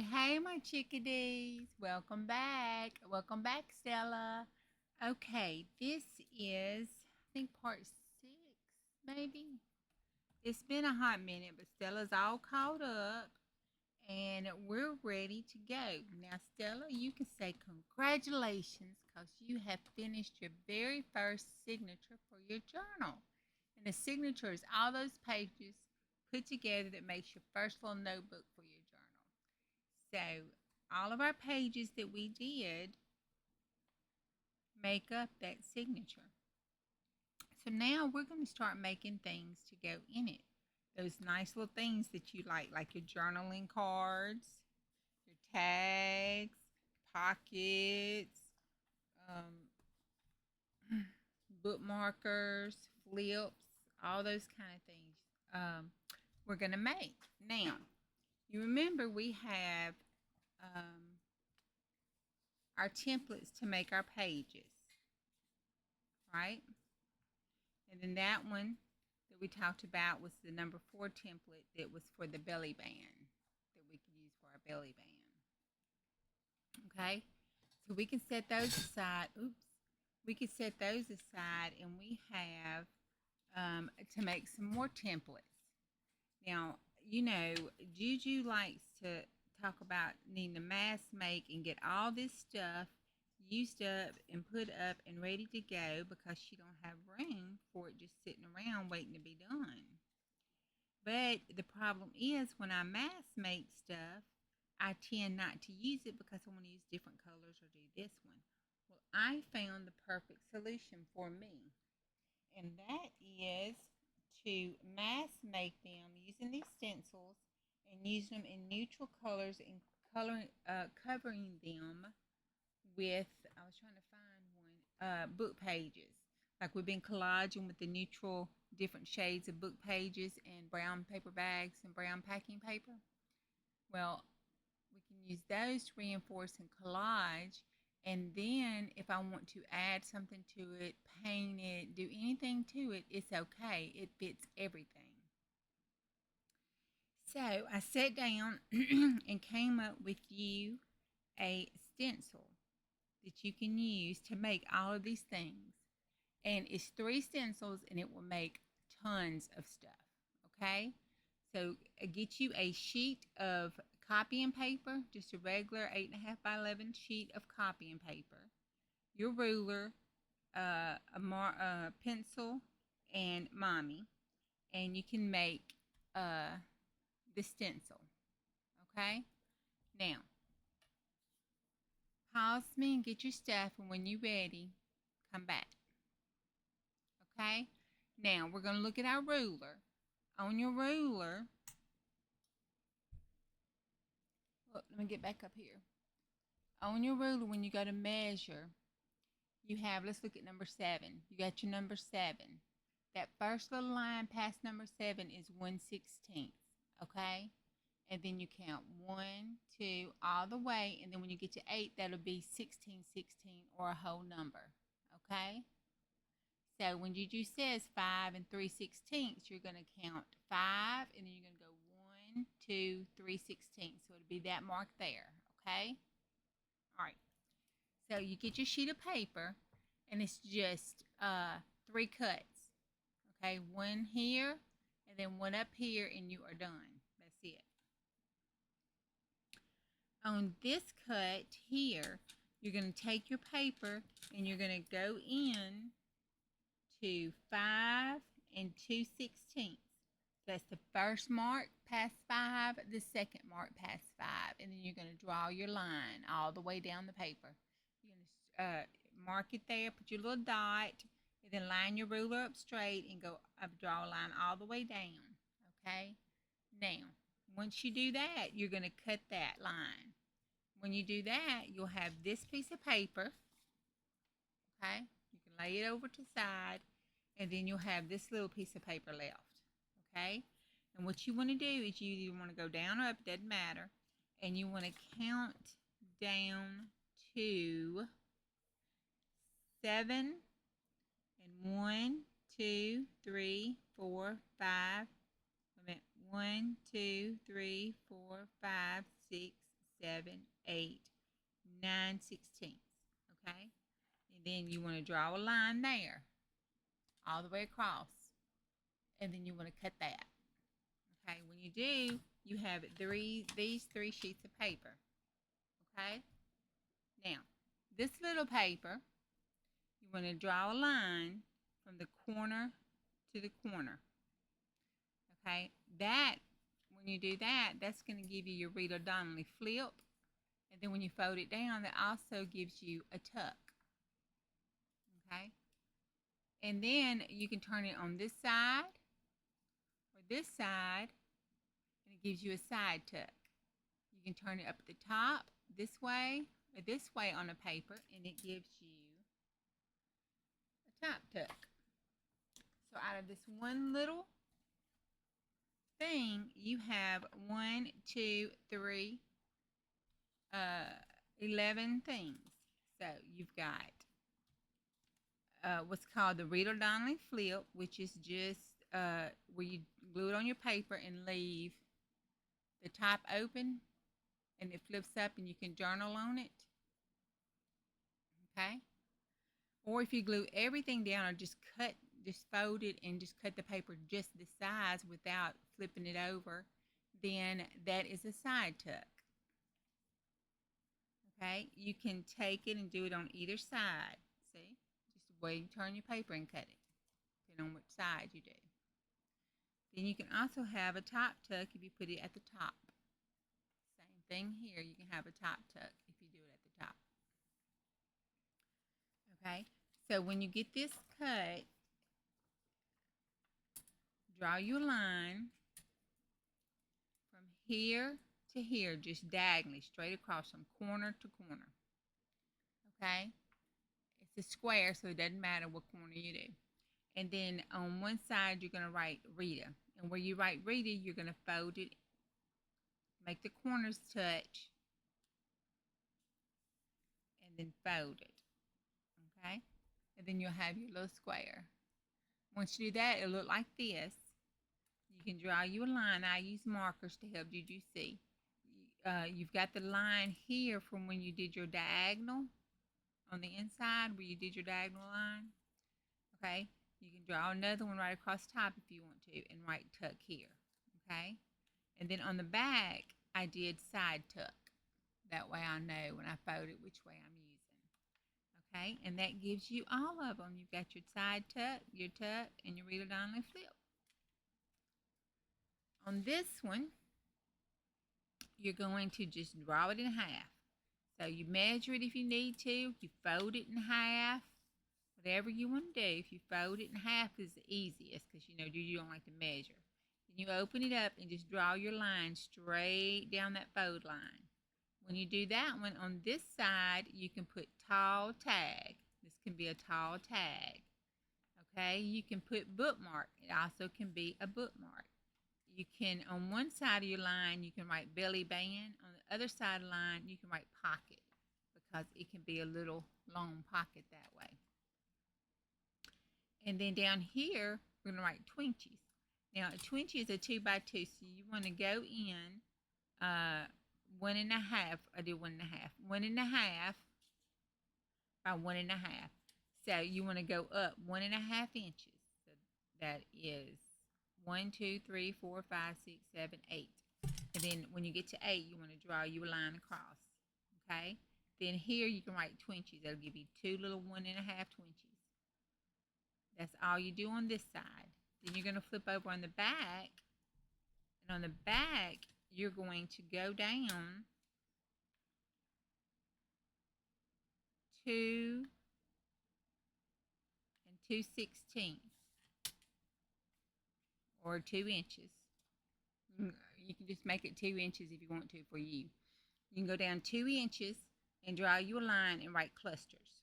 Hey, my chickadees. Welcome back. Welcome back, Stella. Okay, this is, I think, part 6, maybe. It's been a hot minute, but Stella's all caught up and we're ready to go. Now, Stella, you can say congratulations because you have finished your very first signature for your journal. And the signature is all those pages put together that makes your first little notebook for your journal. So all of our pages that we did make up that signature. So now we're going to start making things to go in it. Those nice little things that you like your journaling cards, your tags, pockets, bookmarkers, flips, all those kind of things we're going to make. Now, you remember we have our templates to make our pages, right? And then that one that we talked about was the number 4 template that was for the belly band that we could use for our belly band. Okay, so we can set those aside. We can set those aside, and we have to make some more templates. Now, you know, Juju likes to talk about needing to mass make and get all this stuff used up and put up and ready to go because she don't have room for it just sitting around waiting to be done. But the problem is when I mass make stuff, I tend not to use it because I want to use different colors or do this one. Well, I found the perfect solution for me, and that is to mass make them using these stencils and use them in neutral colors and covering them with, I was trying to find one, book pages. Like we've been collaging with the neutral different shades of book pages and brown paper bags and brown packing paper. Well, we can use those to reinforce and collage. And then if I want to add something to it, paint it, do anything to it, it's okay. It fits everything. So I sat down and came up with you a stencil that you can use to make all of these things. And it's 3 stencils and it will make tons of stuff. Okay? So get you a sheet of copying paper, just a regular 8.5 by 11 sheet of copying paper, your ruler, a pencil, and mommy, and you can make the stencil. Okay? Now, pause me and get your stuff, and when you're ready, come back. Okay? Now, we're going to look at our ruler. On your ruler, let me get back up here. On your ruler, when you go to measure, you have, let's look at number 7. You got your number 7. That first little line past number 7 is 1/16, okay? And then you count 1, 2, all the way, and then when you get to 8, that'll be 16/16 or a whole number, okay? So when Juju says 5 and 3/16, you're going to count 5, and then you're going to go 1, 2, 3/16. So it'll be that mark there, okay? All right. So you get your sheet of paper, and it's just 3 cuts. Okay, 1 here, and then 1 up here, and you are done. That's it. On this cut here, you're going to take your paper, and you're going to go in to 5 and 2/16. That's the first mark past 5, the second mark past 5, and then you're going to draw your line all the way down the paper. You're going to mark it there, put your little dot, and then line your ruler up straight and go up, draw a line all the way down. Okay? Now, once you do that, you're going to cut that line. When you do that, you'll have this piece of paper. Okay? You can lay it over to the side, and then you'll have this little piece of paper left. Okay? And what you want to do is you either want to go down or up, it doesn't matter, and you want to count down to 7, and 1, 2, 3, 4, 5. 1, 2, 3, 4, 5, 6, 7, 8, 9/16. Okay? And then you want to draw a line there, all the way across. And then you want to cut that. Okay? When you do, you have these 3 sheets of paper. Okay? Now, this little paper, you want to draw a line from the corner to the corner. Okay? That, when you do that, that's going to give you your Rita Donnelly flip. And then when you fold it down, that also gives you a tuck. Okay? And then you can turn it on this side or this side, and it gives you a side tuck. You can turn it up at the top this way or this way on a paper, and it gives you a top tuck. So out of this one little thing, you have 1, 2, 3, 11 things. So you've got what's called the Rita Donnelly flip, which is just where you glue it on your paper and leave the top open, and it flips up and you can journal on it. Okay? Or if you glue everything down or just fold it and just cut the paper just the size without flipping it over, then that is a side tuck. Okay? You can take it and do it on either side. See? Just the way you turn your paper and cut it, depending on which side you do. Then you can also have a top tuck if you put it at the top. Same thing here. You can have a top tuck if you do it at the top. Okay? So when you get this cut, draw your line from here to here, just diagonally, straight across from corner to corner. Okay? It's a square, so it doesn't matter what corner you do. And then on one side, you're going to write Rita. And where you write Rita, you're going to fold it, make the corners touch, and then fold it. Okay? And then you'll have your little square. Once you do that, it'll look like this. You can draw you a line. I use markers to help you see. You've got the line here from when you did your diagonal on the inside, where you did your diagonal line. Okay? You can draw another one right across top if you want to, and write tuck here. Okay? And then on the back, I did side tuck. That way I know when I fold it which way I'm using. Okay? And that gives you all of them. You've got your side tuck, and your Rita Donnelly flip. On this one, you're going to just draw it in half. So you measure it if you need to. You fold it in half. Whatever you want to do. If you fold it in half is the easiest, because you don't like to measure. Then you open it up and just draw your line straight down that fold line. When you do that one, on this side, you can put tall tag. This can be a tall tag. Okay? You can put bookmark. It also can be a bookmark. You can, on one side of your line, you can write belly band. On the other side of the line, you can write pocket, because it can be a little long pocket that way. And then down here, we're going to write Twinkies. Now, a Twinkie is a 2x2, so you want to go in 1.5. I did 1.5. 1.5 by 1.5. So you want to go up 1.5 inches. So that is 1, 2, 3, 4, 5, 6, 7, 8. And then when you get to 8, you want to draw you a line across. Okay? Then here you can write Twinkies. That'll give you 2 little 1.5 Twinkies. That's all you do on this side. Then you're going to flip over on the back. And on the back, you're going to go down 2 2/16 or 2 inches. You can just make it 2 inches if you want to for you. You can go down 2 inches and draw you a line and write clusters.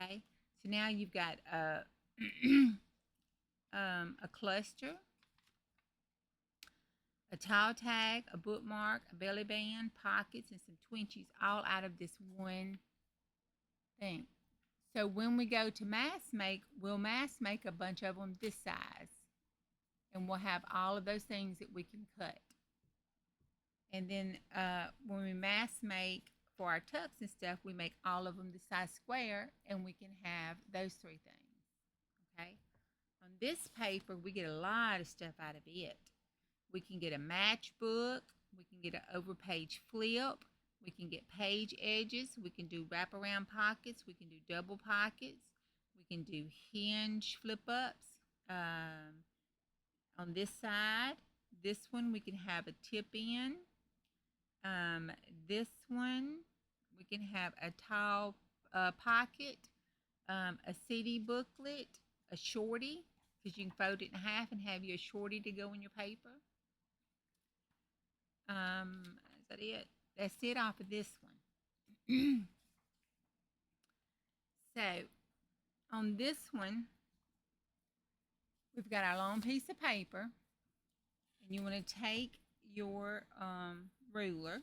Okay? So now you've got a cluster, a tall tag, a bookmark, a belly band, pockets, and some Twinkies, all out of this one thing. So when we go to mass make, we'll mass make a bunch of them this size. And we'll have all of those things that we can cut And then when we mass make for our tucks and stuff, we make all of them the size square, and we can have those three things. Okay. On this paper, we get a lot of stuff out of it. We can get a matchbook. We can get an overpage flip. We can get page edges. We can do wraparound pockets. We can do double pockets. We can do hinge flip ups. On this side, this one we can have a tip in. This one we can have a tall pocket, a CD booklet, a shorty, because you can fold it in half and have your shorty to go in your paper. Is that it? That's it off of this one. So on this one, we've got our long piece of paper, and you want to take your ruler,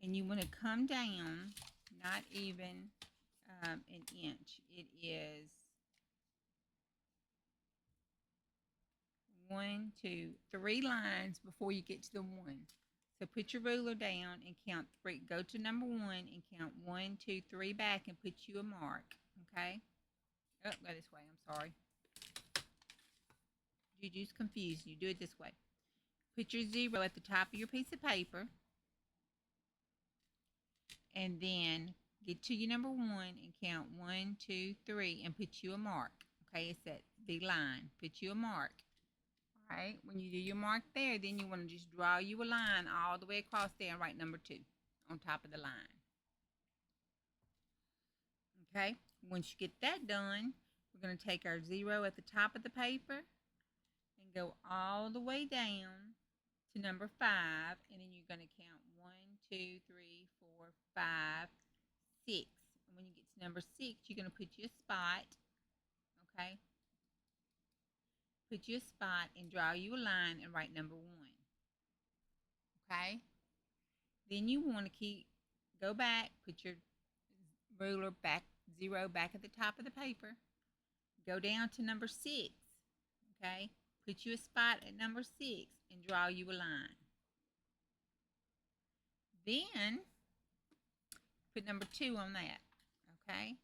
and you want to come down not even an inch. It is 1, 2, 3 lines before you get to the 1. So put your ruler down and count 3. Go to number 1 and count 1, 2, 3 back and put you a mark. Okay? Oh, go this way. I'm sorry. Juju's confused. You do it this way. Put your 0 at the top of your piece of paper. And then get to your number 1 and count 1, 2, 3 and put you a mark. Okay? It's that big line. Put you a mark. Right, when you do your mark there, then you want to just draw you a line all the way across there and write number 2 on top of the line. Okay, once you get that done, we're going to take our 0 at the top of the paper and go all the way down to number 5, and then you're going to count 1, 2, 3, 4, 5, 6. And when you get to number 6, you're going to put your spot. Okay. Put your spot and draw you a line and write number 1. Okay? Then you want to go back, put your ruler back, 0 back at the top of the paper. Go down to number 6. Okay? Put you a spot at number 6 and draw you a line. Then put number 2 on that. Okay?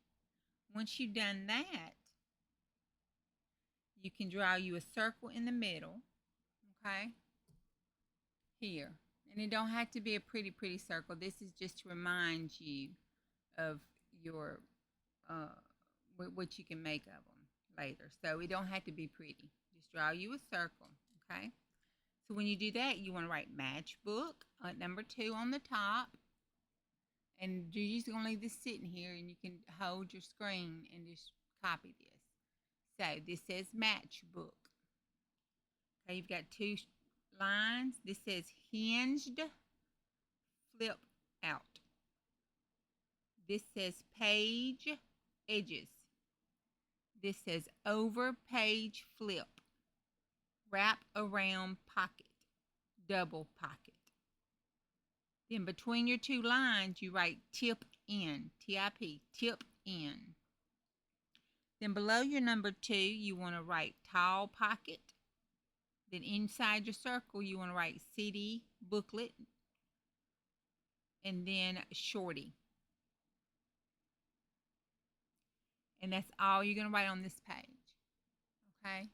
Once you've done that, you can draw you a circle in the middle, okay, here. And it don't have to be a pretty circle. This is just to remind you of your, what you can make of them later. So it don't have to be pretty. Just draw you a circle, okay? So when you do that, you want to write matchbook at number 2 on the top. And you're just going to leave this sitting here, and you can hold your screen and just copy this. So this says matchbook. Okay, you've got 2 lines. This says hinged flip out. This says page edges. This says over page flip. Wrap around pocket. Double pocket. Then between your 2 lines, you write tip in. T-I-P. Tip in. Then below your number 2, you want to write tall pocket. Then inside your circle, you want to write CD booklet. And then shorty. And that's all you're going to write on this page. Okay?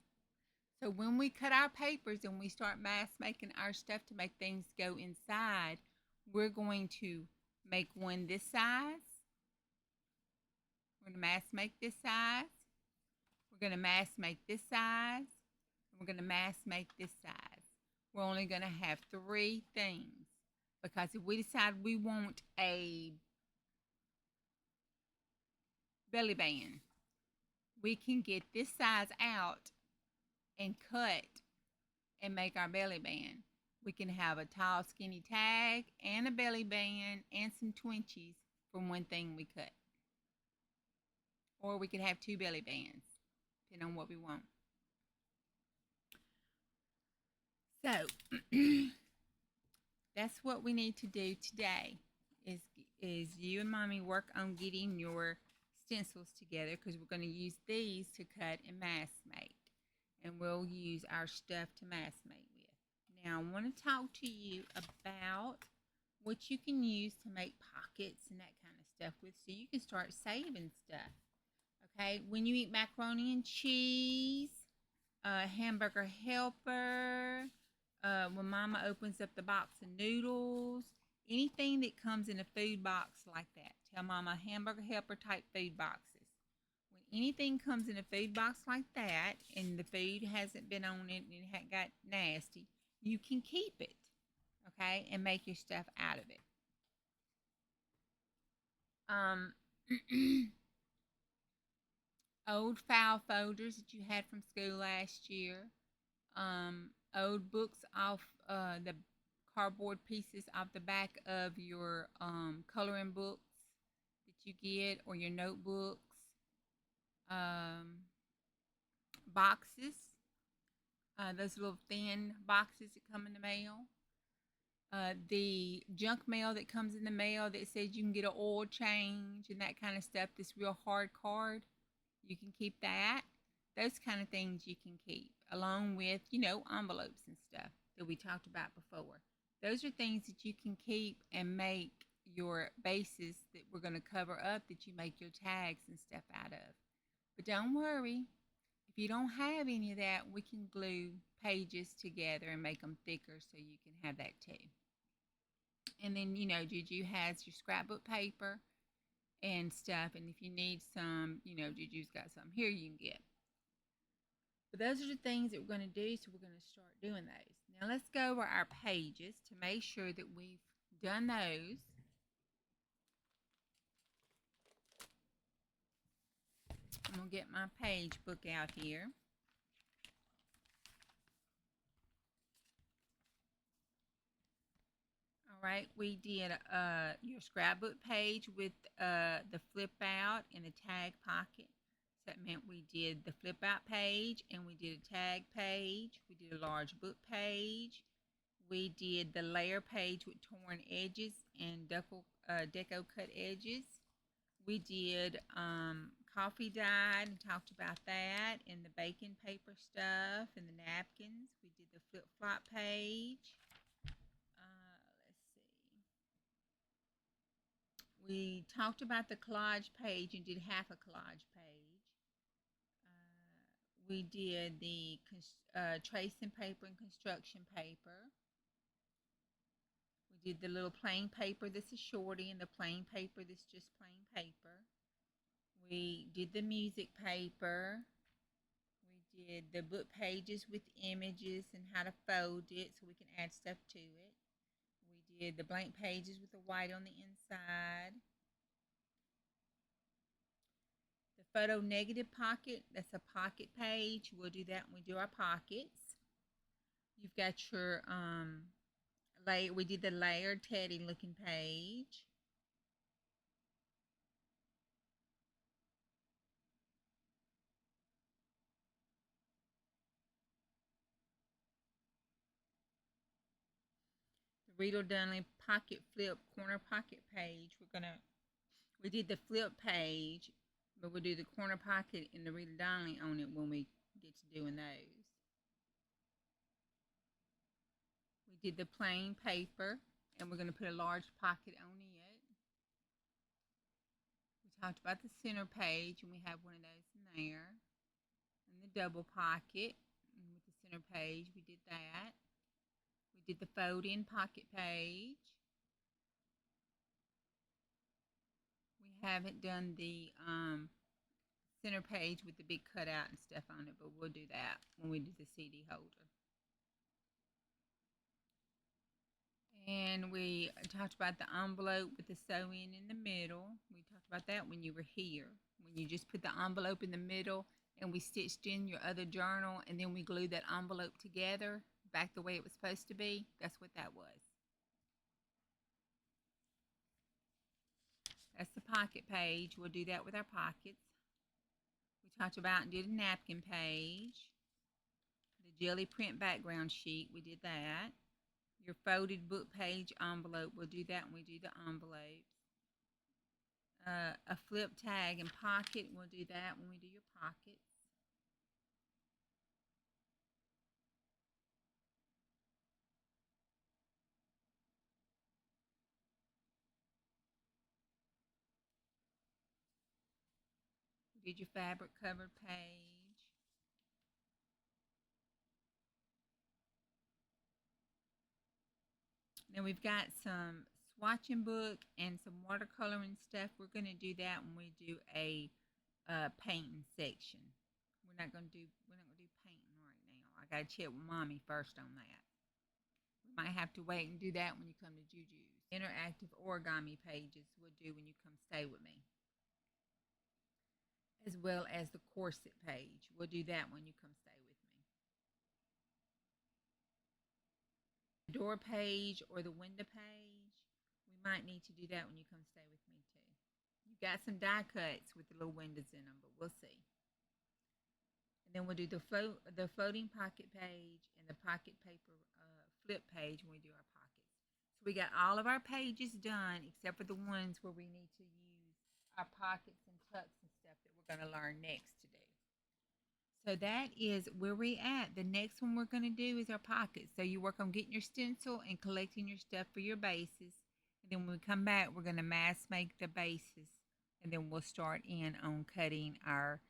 So when we cut our papers and we start mass making our stuff to make things go inside, we're going to make one this size. We're going to mass make this size. We're going to mass make this size. And we're going to mass make this size. We're only going to have 3 things. Because if we decide we want a belly band, we can get this size out and cut and make our belly band. We can have a tall skinny tag and a belly band and some twinchies from one thing we cut. Or we could have 2 belly bands, depending on what we want. So, that's what we need to do today, is you and Mommy work on getting your stencils together, because we're going to use these to cut and mass make. And we'll use our stuff to mass make with. Now, I want to talk to you about what you can use to make pockets and that kind of stuff with, so you can start saving stuff. Okay, when you eat macaroni and cheese, hamburger helper, when Mama opens up the box of noodles, anything that comes in a food box like that. Tell Mama hamburger helper type food boxes. When anything comes in a food box like that and the food hasn't been on it and it hasn't got nasty, you can keep it, okay, and make your stuff out of it. Old file folders that you had from school last year, old books off the cardboard pieces off the back of your coloring books that you get, or your notebooks, boxes, those little thin boxes that come in the mail, the junk mail that comes in the mail that says you can get an oil change and that kind of stuff, this real hard card, you can keep that. Those kind of things you can keep, along with, envelopes and stuff that we talked about before. Those are things that you can keep and make your bases that we're going to cover up, that you make your tags and stuff out of. But don't worry, if you don't have any of that, we can glue pages together and make them thicker so you can have that too. And then, Juju has your scrapbook paper and stuff, and if you need some, Juju's got some here you can get. But those are the things that we're going to do, so we're going to start doing those. Now let's go over our pages to make sure that we've done those. I'm going to get my page book out here. All right, we did your scrapbook page with the flip out and a tag pocket. So that meant we did the flip out page and we did a tag page. We did a large book page. We did the layer page with torn edges and deco cut edges. We did coffee dyed and talked about that, and the baking paper stuff and the napkins. We did the flip flop page. Let's see. We talked about the collage page and did half a collage page. We did the tracing paper and construction paper. We did the little plain paper. This is shorty, and the plain paper, this is just plain paper. We did the music paper. We did the book pages with images and how to fold it so we can add stuff to it. We did the blank pages with the white on the inside. The photo negative pocket, that's a pocket page. We'll do that when we do our pockets. You've got your we did the layered teddy looking page. The Riedel Dunley pocket flip corner pocket page. We did the flip page, but we'll do the corner pocket and the Riedel Dunley on it when we get to doing those. We did the plain paper, and we're going to put a large pocket on it. We talked about the center page, and we have one of those in there. And the double pocket, and with the center page, we did that. We did the fold-in pocket page. We haven't done the center page with the big cutout and stuff on it, but we'll do that when we do the CD holder. And we talked about the envelope with the sew-in the middle. We talked about that when you were here. When you just put the envelope in the middle and we stitched in your other journal and then we glued that envelope together back the way it was supposed to be. That's what that was. That's the pocket page. We'll do that with our pockets. We talked about and did a napkin page. The jelly print background sheet, we did that. Your folded book page envelope, we'll do that when we do the envelopes. A flip tag and pocket, we'll do that when we do your pockets. Get your fabric covered page. Now we've got some swatching book and some watercoloring stuff. We're going to do that when we do a painting section. We're not gonna do painting right now. I gotta check with mommy first on that. We might have to wait and do that when you come to Juju's. Interactive origami pages we'll do when you come stay with me, as well as the corset page. We'll do that when you come stay with me. The door page or the window page, we might need to do that when you come stay with me too. You got some die cuts with the little windows in them, but we'll see. And then we'll do the floating pocket page and the pocket paper flip page when we do our pockets. So we got all of our pages done except for the ones where we need to use our pockets and tucks and stuff that we're going to learn next to do. So that is where we're at. The next one we're going to do is our pockets. So you work on getting your stencil and collecting your stuff for your bases. And then when we come back, we're going to mass make the bases. And then we'll start in on cutting our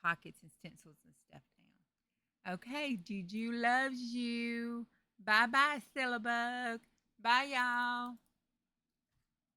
pockets and stencils and stuff down. Okay, Juju loves you. Bye-bye, StellaBug. Bye, y'all.